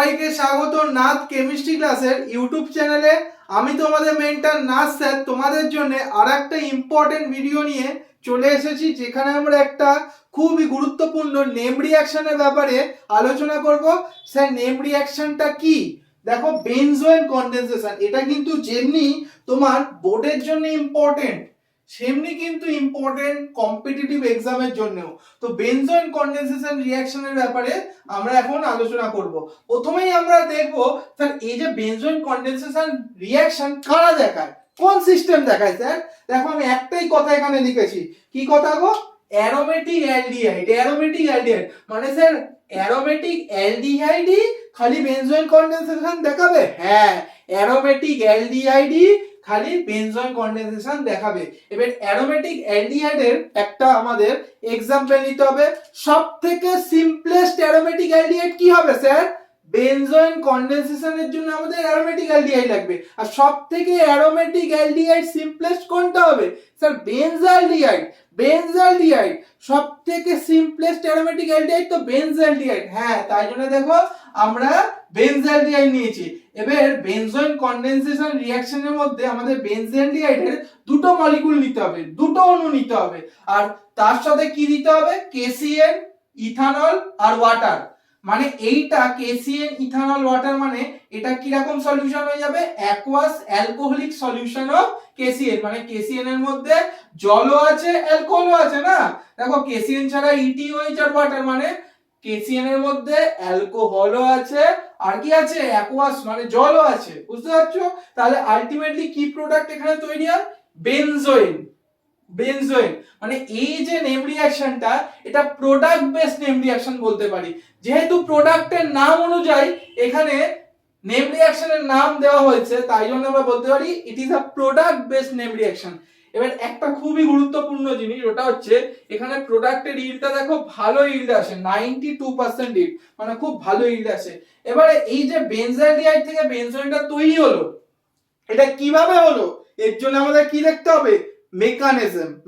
সবাইকে স্বাগত নাথ কেমিস্ট্রি ক্লাসের ইউটিউব চ্যানেলে। আমি তোমাদের মেন্টর নাথ স্যার তোমাদের জন্য আর একটা ইম্পর্টেন্ট ভিডিও নিয়ে চলে এসেছি, যেখানে আমরা একটা খুবই গুরুত্বপূর্ণ নেম রিঅ্যাকশনের ব্যাপারে আলোচনা করব। স্যার নেম রিঅ্যাকশনটা কি? দেখো, বেনজোয়েন কনডেনসেশন এটা কিন্তু যেমনি তোমার বোর্ডের জন্য ইম্পর্টেন্ট, সেমনি কিন্তু ইম্পর্টেন্ট কম্পিটিটিভ এক্সামের জন্যও। তো বেনজোয়েন কনডেনসেশন রিঅ্যাকশনের ব্যাপারে আমরা এখন আলোচনা করব। প্রথমেই আমরা দেখব স্যার এই যে বেনজোয়েন কনডেনসেশন রিঅ্যাকশন কারা দেখায়, কোন সিস্টেম দেখায়। স্যার দেখো, আমি একটাই কথা এখানে লিখেছি। কি কথা গো? Aromatic aldehyde. অ্যারোমেটিক অ্যালডিহাইড মানে স্যার অ্যারোমেটিক অ্যালডিহাইডই খালি বেনজোয়েন কনডেনসেশন দেখাবে? হ্যাঁ, অ্যারোমেটিক অ্যালডিহাইডই খালি বেনজোয়েন কনডেনসেশন দেখাবে। এবার অ্যারোমেটিক অ্যালডিহাইডের একটা আমাদের এক্সাম্পল নিতে হবে। সবথেকে সিম্পলেস্ট অ্যারোমেটিক অ্যালডিহাইড কি হবে স্যার? বেনজোয়েন কনডেনসেশনের জন্য আমাদের অ্যারোমেটিক অ্যালডিহাইড লাগবে। আর সবথেকে অ্যারোমেটিক অ্যালডিহাইড সিম্পলেস্ট কোনটা হবে স্যার? বেনজালডিহাইড। বেনজালডিহাইড সবথেকে সিম্পলেস্ট অ্যারোমেটিক অ্যালডিহাইড তো বেনজালডিহাইড। হ্যাঁ, তাই জন্য দেখো আমরা বেনজালডিহাইড নিয়েছি। এবার বেনজোয়েন কনডেনসেশন রিঅ্যাকশনের মধ্যে আমাদের বেনজালডিহাইডের দুটো মলিকুল নিতে হবে, দুটো অণু নিতে হবে। আর তার সাথে কি দিতে হবে? কেসিএন, ইথানল আর ওয়াটার। মানে এইটা কেসিএন, ইথানল, ওয়াটার মানে এটা কি রকম সলিউশন হয়ে যাবে? Aqueous alcoholic solution of KCN. মানে কেসিএন এর মধ্যে জলও আছে, অ্যালকোহলও আছে না। দেখো, কেসিএন ছাড়া ইটিওএইচ আর ওয়াটার মানে কেসিএন এর মধ্যে অ্যালকোহলও আছে, আর কি আছে? অ্যাকুয়াস মানে জলও আছে। বুঝতে পারছো? তাহলে আলটিমেটলি কি প্রোডাক্ট এখানে তৈরি হয়? বেনজোয়েন। বেনজোয়েন মানে এই যে নেম রিঅ্যাকশনটা, এটা প্রোডাক্ট বেসড নেম রিঅ্যাকশন বলতে পারি। যেহেতু প্রোডাক্টের নাম অনুযায়ী এখানে নেম রিঅ্যাকশনের নাম দেওয়া হয়েছে, তাই জন্য আমরা বলতে পারি it is a product based name reaction. এবার একটা খুবই গুরুত্বপূর্ণ জিনিস, ওটা হচ্ছে এখানে প্রোডাক্টের ইল্ডটা দেখো, ভালো ইল্ড আসে, 92% ইল্ড, মানে খুব ভালো ইল্ড আসে। এবারে এই যে বেনজালডিহাইড থেকে বেনজোয়েনটা তৈরি হলো, এটা কিভাবে হলো? এর জন্য আমাদের কি দেখতে হবে?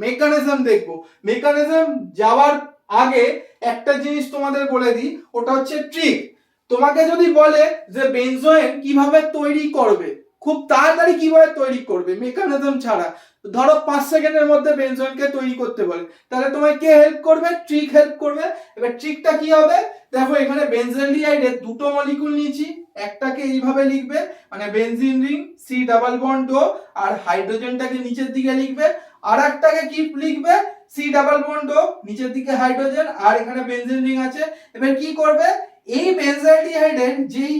মেকানিজম দেখবো। মেকানিজম যাওয়ার আগে একটা জিনিস তোমাদের বলে দিই, ওটা হচ্ছে ট্রিক। তোমাকে যদি বলে যে বেনজোয়েন কিভাবে তৈরি করবে, খুব তাড়াতাড়ি কিভাবে তৈরি করবে মেকানিজম ছাড়া, ধরো 5 সেকেন্ডের মধ্যে বেনজোয়েনকে তৈরি করতে বলে, তাহলে তোমায় কে হেল্প করবে? ট্রিক হেল্প করবে। এবার ট্রিকটা কি হবে? দেখো, এখানে বেনজালডিহাইডের দুটো মলিকুল নিয়েছি, একটাকে এইভাবে লিখবে মানে benzene ring C double bond O, আর হাইড্রোজেনটাকে নিচের দিকে লিখবে। আর একটাকে কি লিখবে? সি ডাবল বন্ড ও, নিচের দিকে হাইড্রোজেন, আর এখানে বেনজিন রিং আছে। এবার কি করবে? এই বেনজালডিহাইডের যেই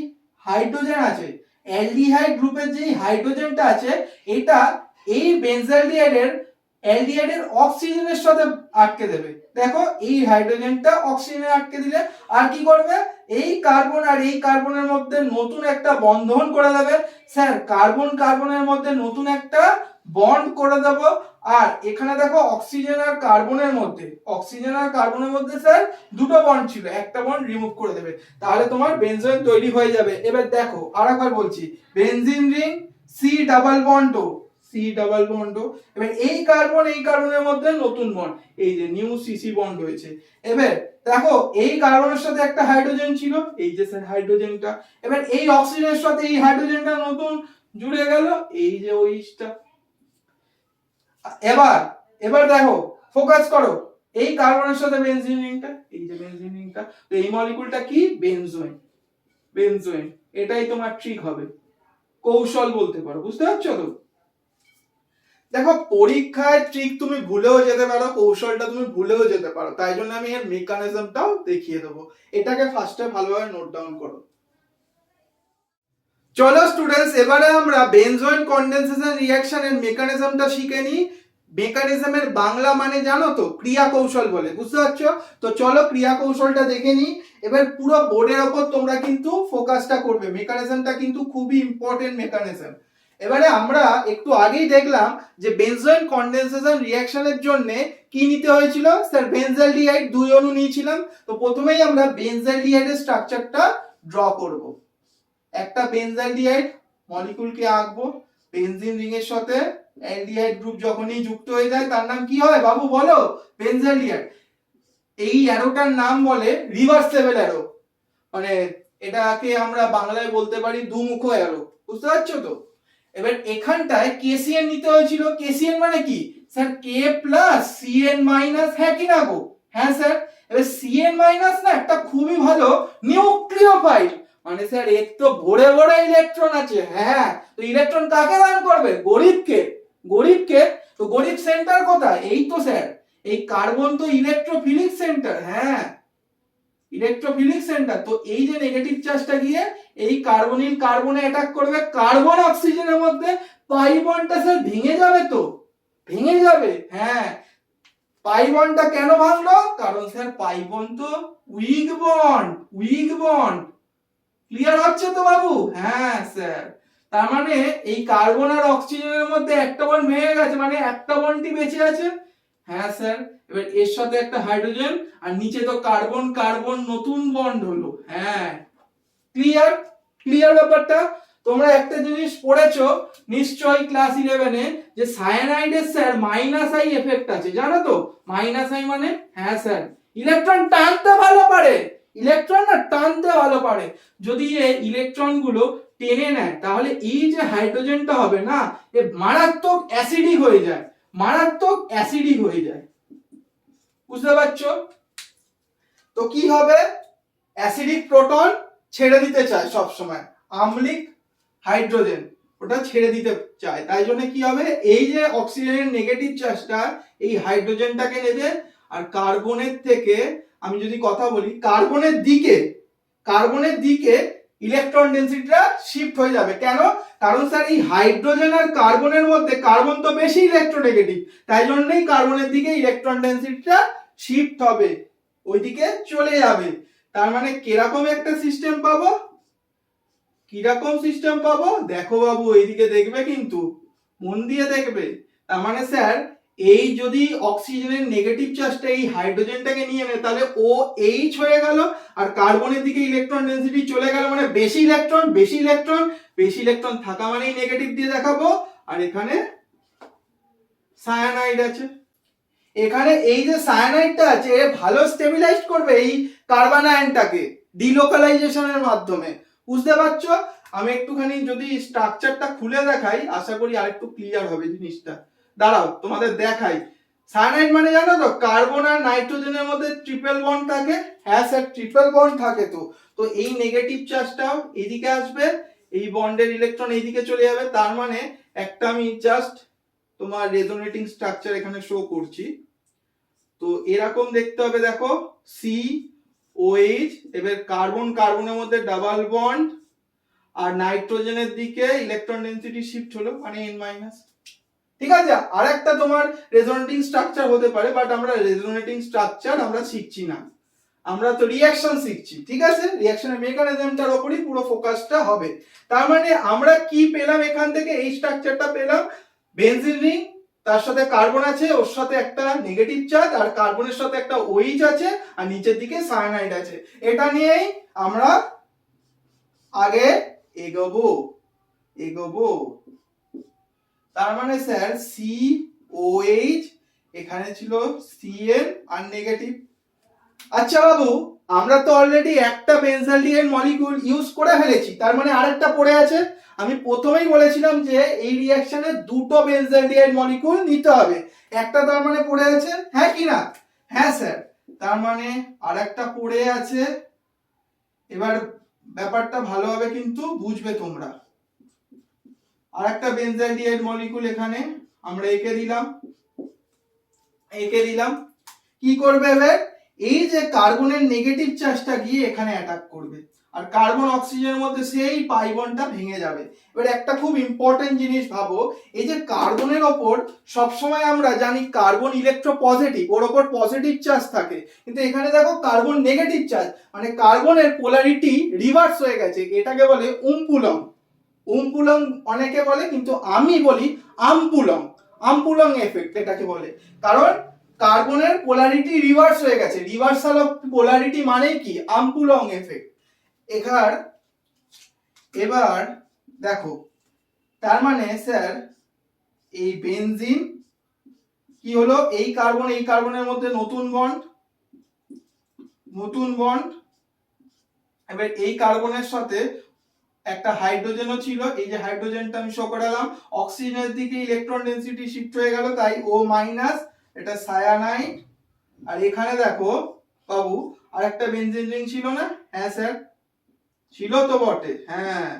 হাইড্রোজেন আছে, অ্যালডিহাইড গ্রুপের যেই হাইড্রোজেনটা আছে, এটা এই বেনজালডিহাইডের অ্যালডিহাইডের অক্সিজেনের সাথে আটকে দেবে। দেখো, এই হাইড্রোজেনটা অক্সিজেনে আটকে দিলে আর কি করবে? এই কার্বন আর এই কার্বনের মধ্যে নতুন একটা বন্ধন করে দেবে। স্যার কার্বন কার্বনের মধ্যে নতুন একটা বন্ড করে দেব। আর এখানে দেখো, অক্সিজেন আর কার্বনের মধ্যে স্যার দুটো বন্ড ছিল, একটা বন্ড রিমুভ করে দেবে, তাহলে তোমার বেনজোয়েন তৈরি হয়ে যাবে। এবার দেখো, আরেকবার বলছি, benzene ring C double bond O, এবার এই কার্বনের মধ্যে নতুন বন্ড, এই যে নিউ সিসি বন্ড হয়েছে। এবার দেখো, এই কার্বনের সাথে একটা হাইড্রোজেন ছিল, এই যে স্যার হাইড্রোজেনটা। এবার এই অক্সিজেনের সাথে এই হাইড্রোজেনটা নতুন জুড়ে গেল, এই যে ওইটা। এবার দেখো, ফোকাস করো, এই কার্বনের সাথে বেনজিন রিংটা, এই যে বেনজিন রিংটা, তো এই মলিকুলটা কি? বেনজোয়েন। এটাই তোমার ট্রিক হবে, কৌশল বলতে পারো। বুঝতে পারছো তো? দেখো, পরীক্ষায় ট্রিক তুমি ভুলেও যেতে পারো, কৌশলটা তুমি ভুলেও যেতে পারো, তাই জন্য আমি এর মেকানিজমটাও দেখিয়ে দেবো। এটাকে ফার্স্টে ভালোভাবে নোট ডাউন করো। চলো স্টুডেন্টস, এবারে আমরা বেনজোয়েন কনডেনসেশন রিঅ্যাকশনের মেকানিজমটা শিখে নিই। মেকানিজমের বাংলা মানে জানো তো? ক্রিয়া কৌশল বলে। বুঝতে পারছো তো? চলো ক্রিয়া কৌশলটা দেখে নিই। এবার পুরো বোর্ডের ওপর তোমরা কিন্তু ফোকাসটা করবে, মেকানিজমটা কিন্তু খুবই ইম্পর্টেন্ট মেকানিজম। এবারে আমরা একটু আগেই দেখলাম যে বেনজোয়েন কনডেনসেশন রিঅ্যাকশনের জন্য কি নিতে হয়েছিল স্যার? বেনজালডিহাইড, দুই অণু নিয়েছিলাম। তো প্রথমেই আমরা বেনজালডিহাইডের স্ট্রাকচারটা ড্র করব। একটা বেনজালডিহাইড মলিকুলকে আঁকবো, বেনজিন রিং এর সাথে অ্যালডিহাইড গ্রুপ যখনই যুক্ত হয়ে যায় তার নাম কি হয় বাবু বলো? বেনজালডিহাইড। এই অ্যারোটার নাম বলে রিভার্সেবল অ্যারো, মানে এটাকে আমরা বাংলায় বলতে পারি দুমুখ অ্যারো, বুঝতে পারছো তো? এবার এখানটায় কেসিএন নিতে হয়েছিল। কেসিএন মানে কি sir? K plus CN minus, হ্যাঁ কি না গো? হ্যাঁ স্যার। এবার সিএন মাইনাস না একটা খুবই ভালো নিউক্লিওফাইল, মানে স্যার এর তো ভরে ভরে ইলেকট্রন আছে। হ্যাঁ, তো ইলেকট্রন কাকে দান করবে? গরিবকে। গরিবকে। তো গরিব সেন্টার কোথায়? এই তো স্যার, এই কার্বন তো ইলেকট্রোফিলিক সেন্টার। হ্যাঁ, ইলেকট্রোফিলিক সেন্টার। তো এই যে নেগেটিভ চার্জটা গিয়ে এই কার্বনিল কার্বনে অ্যাটাক করবে, কার্বন অক্সিজেনের মধ্যে পাই বন্ডটা স্যার ভেঙে যাবে। তো ভেঙে যাবে। হ্যাঁ, পাই বন্ডটা কেন ভাঙলো? কারণ স্যার পাই বন্ড তো weak bond, weak bond. Clear হচ্ছে তো বাবু? হ্যাঁ স্যার। তার মানে এই কার্বন আর অক্সিজেনের মধ্যে একটা বন্ড ভেঙে গেছে, মানে একটা বন্ডই বেঁচে আছে। হ্যাঁ স্যার। এবার এর সাথে একটা হাইড্রোজেন, আর নিচে তো কার্বন কার্বন নতুন বন্ড হলো। হ্যাঁ, ক্লিয়ার? ক্লিয়ার ব্যাপারটা? তোমরা একটা জিনিস পড়েছো নিশ্চয়ই ক্লাস 11 এ, যে সায়ানাইডের স্যার মাইনাস আই এফেক্ট আছে, জানো তো? মাইনাস আই মানে? হ্যাঁ স্যার, ইলেকট্রন টানতে ভালো পারে। ইলেকট্রন না টানতে ভালো পারে। যদি এই ইলেকট্রন গুলো টেনে নেয় তাহলে এই যে হাইড্রোজেনটা হবে না, এ মারাত্মক অ্যাসিডিক হয়ে যায়, মারাত্মক অ্যাসিডিক হয়ে যায়। বুঝতে পারছো? তো কি হবে? অ্যাসিডিক প্রোটন ছেড়ে দিতে চায় সব সময়, আম্লিক হাইড্রোজেন ওটা ছেড়ে দিতে চায়। তাই জন্য কি হবে? এই যে অক্সিজেনের নেগেটিভ চার্জটা এই হাইড্রোজেনটাকে নেবে, আর কার্বনের থেকে আমি যদি কথা বলি, কার্বনের দিকে ইলেকট্রন ডেনসিটিটা শিফট হয়ে যাবে। কেন? কারণ স্যার এই হাইড্রোজেন আর কার্বনের মধ্যে কার্বন তো বেশি ইলেকট্রোনেগেটিভ, তাই জন্যই কার্বনের দিকে ইলেকট্রন ডেনসিটিটা শিফট হবে, ওইদিকে চলে যাবে। তার মানে কিরকম একটা সিস্টেম পাবো? কিরকম সিস্টেম পাবো? দেখো বাবু, এইদিকে দেখবে কিন্তু, মন দিয়ে দেখবে। তার মানে স্যার এই যদি অক্সিজেনের নেগেটিভ চার্জটা এই হাইড্রোজেনটাকে নিয়ে নেয় তাহলে ও এইচ হয়ে গেল, আর কার্বনের দিকে ইলেকট্রন ডেনসিটি চলে গেল, মানে বেশি ইলেকট্রন বেশি ইলেকট্রন বেশি ইলেকট্রন থাকা মানেই নেগেটিভ দিয়ে দেখাবো। আর এখানে সায়ানাইড আছে, এখানে এই যে সায়ানাইডটা আছে ভালো স্টেবিলাইজ করবে এই কার্বন আয়নটাকে ডিলোকালাইজেশনের মাধ্যমে। বুঝতে পারছো? আমি একটুখানি যদি স্ট্রাকচারটা খুলে দেখাই, আশা করি আরেকটু ক্লিয়ার হবে জিনিসটা। দাঁড়াও তোমাদের দেখাই। সায়ানাইড মানে জানো তো, কার্বন আর নাইট্রোজেনের মধ্যে ট্রিপল বন্ড থাকে। হ্যাঁ স্যার, ট্রিপল বন্ড থাকে। তো তো এই নেগেটিভ চার্জটাও এইদিকে আসবে, এই বন্ডের ইলেকট্রন এইদিকে চলে যাবে। তার মানে একটা আমি জাস্ট তোমার রেজোনেটিং স্ট্রাকচার এখানে শো করছি। তো এরকম দেখতে হবে, দেখো সি ও এইচ, এবার কার্বন কার্বনের মধ্যে ডাবল বন্ড, আর নাইট্রোজেনের দিকে ইলেকট্রন ডেনসিটি শিফট হলো, মানে n মাইনাস। ঠিক আছে? আর একটা তোমার রেজোনেটিং স্ট্রাকচার হতে পারে, বাট আমরা রেজোনেটিং স্ট্রাকচার আমরা শিখছি না, আমরা তো রিঅ্যাকশন শিখছি। ঠিক আছে? রিঅ্যাকশনের মেকানিজমটার উপরই পুরো ফোকাসটা হবে। তার মানে আমরা কি পেলাম এখান থেকে? এই স্ট্রাকচারটা পেলাম, বেনজিন রিং, তার সাথে কার্বন আছে, ওর সাথে একটা নেগেটিভ চার্জ, আর কার্বনের সাথে একটা OH আছে, আর নিচের দিকে সায়ানাইড আছে। এটা নিয়েই আমরা আগে এগোবো এগোবো। তার মানে স্যার COH, এখানে ছিল Cn আর নেগেটিভ। আচ্ছা বাবু, আমরা তো অলরেডি একটা বেনজালডিহাইড মলিকিউল ইউজ করে ফেলেছি, তার মানে আরেকটা পড়ে আছে। আমি প্রথমেই বলেছিলাম যে এই রিঅ্যাকশনে দুটো বেনজালডিহাইড মলিকিউল নিতে হবে, একটা তার মানে পড়ে আছে। হ্যাঁ কি না? হ্যাঁ স্যার। তার মানে আরেকটা পড়ে আছে। এবার ব্যাপারটা ভালোভাবে কিন্তু বুঝবে তোমরা। আরেকটা বেনজালডিহাইড মলিকিউল এখানে আমরা এঁকে দিলাম। কি করবে এবার? এই যে কার্বনের নেগেটিভ চার্জটা গিয়ে এখানে অ্যাটাক করবে, আর কার্বন অক্সিজেনের মধ্যে সেই পাই বন্ডটা ভেঙে যাবে। এবার একটা খুব ইম্পর্টেন্ট জিনিস ভাবো, এই যে কার্বনের ওপর সবসময় আমরা জানি কার্বন ইলেকট্রো পজিটিভ, ওর ওপর পজিটিভ চার্জ থাকে, কিন্তু এখানে দেখো কার্বন নেগেটিভ চার্জ, মানে কার্বনের পোলারিটি রিভার্স হয়ে গেছে। এটাকে বলে উমপুলং। উমপুলং অনেকে বলে, কিন্তু আমি বলি আমপুলং। আমপুলং এফেক্ট এটাকে বলে, কারণ কার্বনের পোলারিটি রিভার্স হয়ে গেছে। রিভার্সাল অফ পোলারিটি মানে কি? আমপুলং এফেক্ট। এবার দেখো, তার মানে স্যার এই বেনজিন কি হলো? এই কার্বনের মধ্যে নতুন বন্ড, এবার এই কার্বনের সাথে একটা হাইড্রোজেনও ছিল, এই যে হাইড্রোজেনটা আমি শো করালাম, অক্সিজেনের দিকে ইলেকট্রন ডেনসিটি শিফট হয়ে গেল, তাই O মাইনাস, এটা সায়ানাইড। আর এখানে দেখো বাবু আর একটা বেনজিন রিং ছিল না? হ্যাঁ স্যার ছিল তো বটে, হ্যাঁ।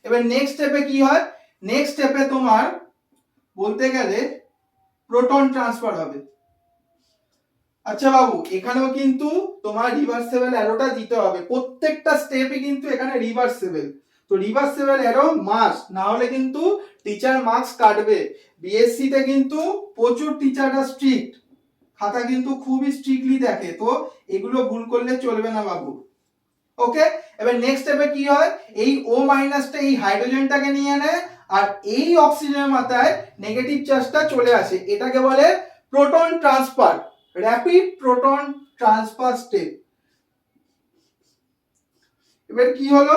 এবার নেক্সট স্টেপে কি হয়? নেক্সট স্টেপে তোমার বলতে গেলে প্রোটন ট্রান্সফার হবে। আচ্ছা বাবু, এখানেও কিন্তু তোমার রিভার্সেবল অ্যারোটা দিতে হবে, প্রত্যেকটা স্টেপে কিন্তু এখানে রিভার্সেবল। তো রিভার্সেবল অ্যারো মাস্ট, না হলে কিন্তু টিচার মার্কস কাটবে। বিএসসি তে কিন্তু প্রচুর টিচাররা স্ট্রিক্ট, খাতা কিন্তু খুবই স্ট্রিক্টলি দেখে, তো এগুলো ভুল করলে চলবে না বাবু। ওকে, এবার নেক্সট স্টেপে কি হয়? এই O মাইনাসটা এই হাইড্রোজেনটাকে নিয়ে নেয়, আর এই অক্সিজেনের মাথায় নেগেটিভ চার্জটা চলে আসে, এটাকে বলে proton transfer, rapid proton transfer step. এবার কি হলো?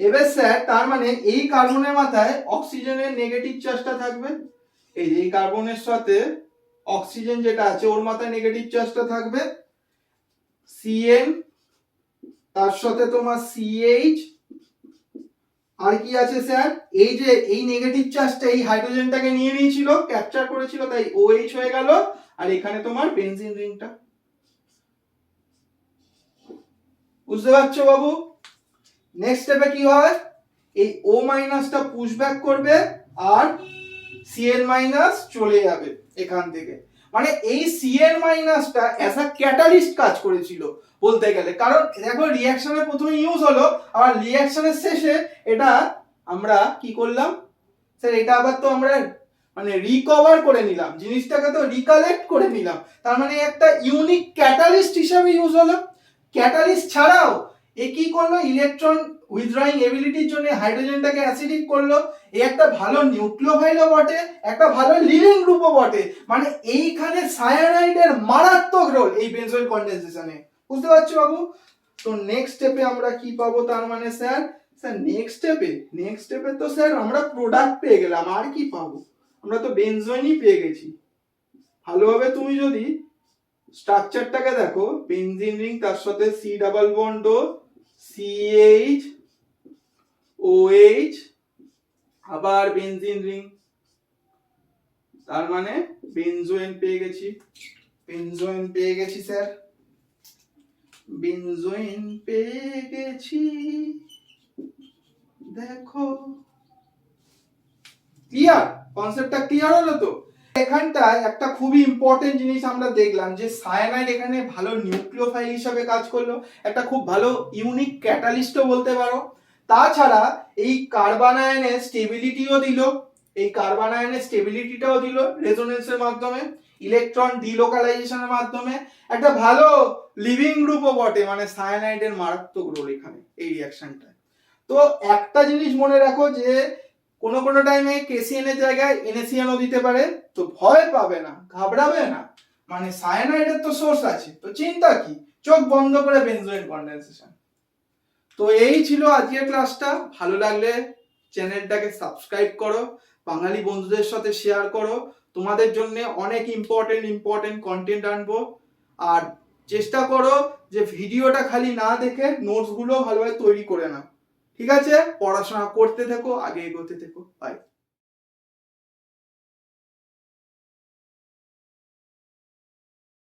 এবার স্যার তার মানে এই কার্বনের মাথায় অক্সিজেনের নেগেটিভ চার্জটা থাকবে, এই যে এই কার্বনের সাথে অক্সিজেন যেটা আছে ওর মাথায় নেগেটিভ চার্জটা থাকবে, Cn, তার সাথে তোমার CH, আর কি আছে স্যার? এই যে এই নেগেটিভ চার্জটা এই হাইড্রোজেনটাকে নিয়ে নিয়েছিল, ক্যাপচার করেছিল, তাই OH হয়ে গেল, আর এখানে তোমার বেনজিন রিংটা। বুঝতে পারছো বাবু? নেক্সট স্টেপে কি হয়? এই O মাইনাসটা পুশ ব্যাক করবে, আর Cn মাইনাস চলে যাবে এখান থেকে। মানে এই Cn মাইনাসটা অ্যাজ আ ক্যাটালিস্ট কাজ করেছিল বলতে গেলে, কারণ দেখো রিঅ্যাকশনের প্রথমে ইউজ হলো, আর রিঅ্যাকশনের শেষে এটা আমরা কি করলাম স্যার? এটা আবার তো আমরা মানে রিকভার করে নিলাম, জিনিসটাকে তো রিকালেক্ট করে নিলাম, তার মানে একটা ইউনিক ক্যাটালিস্ট হিসেবে ইউজ হলো। ক্যাটালিস্ট ছাড়াও এ কি করলো? ইলেকট্রন উইথড্রয়িং এবিলিটির জন্য হাইড্রোজেনটাকে অ্যাসিডিক করলো, এই একটা ভালো নিউক্লিওফাইলও বটে, একটা ভালো লিভিং গ্রুপও বটে। মানে এইখানে সায়ানাইডের মারাত্মক রোল এই বেনজোইল কনডেনসেশনে। বুঝতে পারছো বাবু? তো নেক্সট স্টেপে আমরা কি পাবো তার মানে স্যার? স্যার নেক্সট স্টেপে তো স্যার আমরা প্রোডাক্ট পেয়ে গেলাম, আর কি পাবো? আমরা তো বেনজোইনই পেয়ে গেছি। ভালোভাবে তুমি যদি স্ট্রাকচারটাকে দেখো, বেনজিন রিং, তার সাথে C ডাবল বন্ড ও, CH OH, আবার বেনজিন রিং, তার মানে বেনজোয়েন পেয়ে গেছি। স্যার, বেনজোয়েন পেয়ে গেছি, দেখো। ক্লিয়ার? কনসেপ্টটা ক্লিয়ার হলো তো? এখানটায় একটা খুবই ইম্পর্টেন্ট জিনিস আমরা দেখলাম, যে সায়ানাইড এখানে ভালো নিউক্লিওফাইল হিসেবে কাজ করলো, একটা খুব ভালো ইউনিক ক্যাটালিস্টও বলতে পারো। তাছাড়া এই কার্বন আয়নের স্টেবিলিটিও দিল, রেজোনেন্সের মাধ্যমে, ইলেকট্রন ডিলোকালাইজেশনের মাধ্যমে, একটা ভালো লিভিং গ্রুপও বটে। মানে সায়ানাইডের মারাত্মক রোল এখানে এই রিঅ্যাকশনটা। তো একটা জিনিস মনে রাখো, যে কোনো টাইমে KCN এর জায়গায় NaCN ও দিতে পারে, তো ভয় পাবে না, ঘাবড়াবে না। মানে সায়ানাইডের তো সোর্স আছে, তো চিন্তা কি, চোখ বন্ধ করে বেনজোইন কনডেনসেশন। তো এই ছিল আজকের ক্লাসটা। ভালো লাগলে চ্যানেলটাকে সাবস্ক্রাইব করো, বাঙালি বন্ধুদের সাথে শেয়ার করো, তোমাদের জন্য অনেক ইম্পর্টেন্ট কন্টেন্ট আনবো। আর চেষ্টা করো যে ভিডিওটা খালি না দেখে নোটসগুলো ভালোভাবে তৈরি করে নাও। ঠিক আছে? পড়াশোনা করতে থেকো, আগে এগোতে থেকো। বাই।